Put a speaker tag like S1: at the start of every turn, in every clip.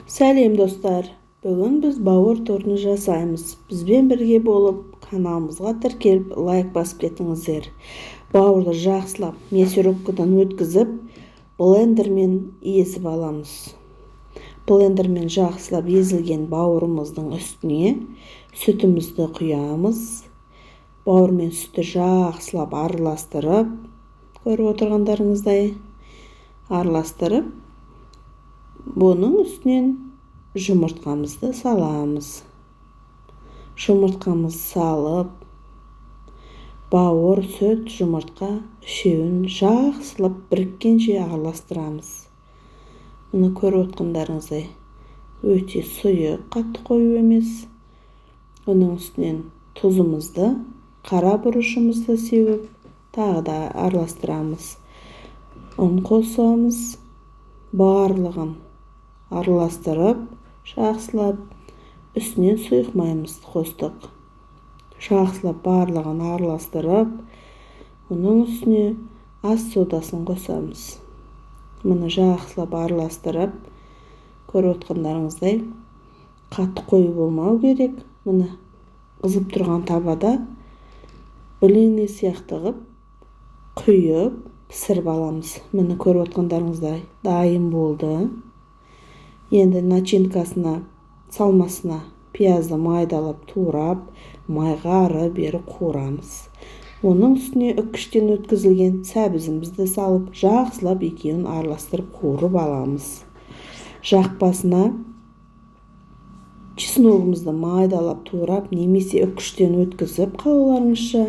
S1: Сәлем достар, бүгін біз бауыр тортын жасаймыз. Бізбен бірге болып, каналымызға тіркеліп, лайк басып кетіңіздер. Бауырды жақсылап мясорубкадан өткізіп, блендермен езіп аламыз. Блендермен жақсылап езілген бауырымыздың үстіне сүтімізді құямыз. Бауырмен сүтті жақсылап араластырып, көріп отырғандарыңыздай араластырып, бұның үстінен жұмыртқамызды саламыз. Жұмыртқамыз салып, бауыр, сүт, жұмыртқа үшеуін жақсылап біріккенше араластырамыз. Мұны көріп отқандарыңыздай өте сұйық, қатты қою емес. Оның үстінен тұзымызды, қара бұрышымызды сеуіп, тағы да араластырамыз. Ұн қосамыз, барлығын араластырып, жақсылап, үстінен сұйық майымызды қостық. Жақсылап барлығын араластырып, оның үстіне ас содасын қосамыз. Мұны жақсылап араластырып, көріп отқандарыңыздай қатты қою болмау керек. Мұны қызып тұрған табада блины сияқты қып, құйып, пісіріп аламыз. Мұны көріп отқандарыңыздай дайын болды. Енді начинкасына, салмасына пиязды майдалап турап, майға ары-бері қуырамыз. Оның үстіне үккіштен өткізілген сәбізімізді салып, жақсылап екеуін араластырып қуырып аламыз. Жақпасына чесногымызды майдалап турап, немесе үккіштен өткізіп, қалауларыңызша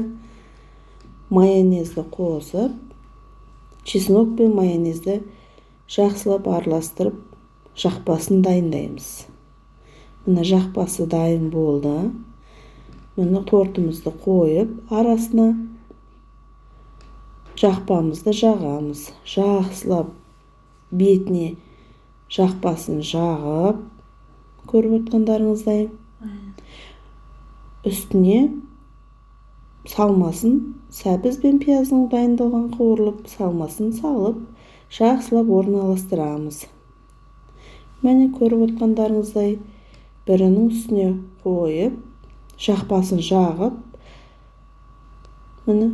S1: майонезді қосып, чеснок пен майонезді жақсылап араластырып, жақпасын дайындаймыз. Мына жақпасы дайын болды. Мына тортымызды қойып, арасына жақпамызды жағамыз. Жақсылап бетіне жақпасын жағып, көріп отқандарыңыздай, үстіне салмасын, сәбіз бен пияздың дайындалған қуырылып, салмасын салып, жақсылап орналастырамыз. Міне көріп отқандарыңыздай, бірінің үстіне қойып, жақпасын жағып, міне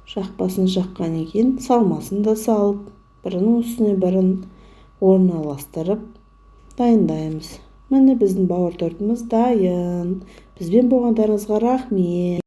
S1: жақпасын жаққан екен, салмасын да салып, бірінің үстіне бірін орналастырып дайындаймыз. Міне біздің бауыр тортымыз дайын. Бізбен болғандарыңызға рахмет.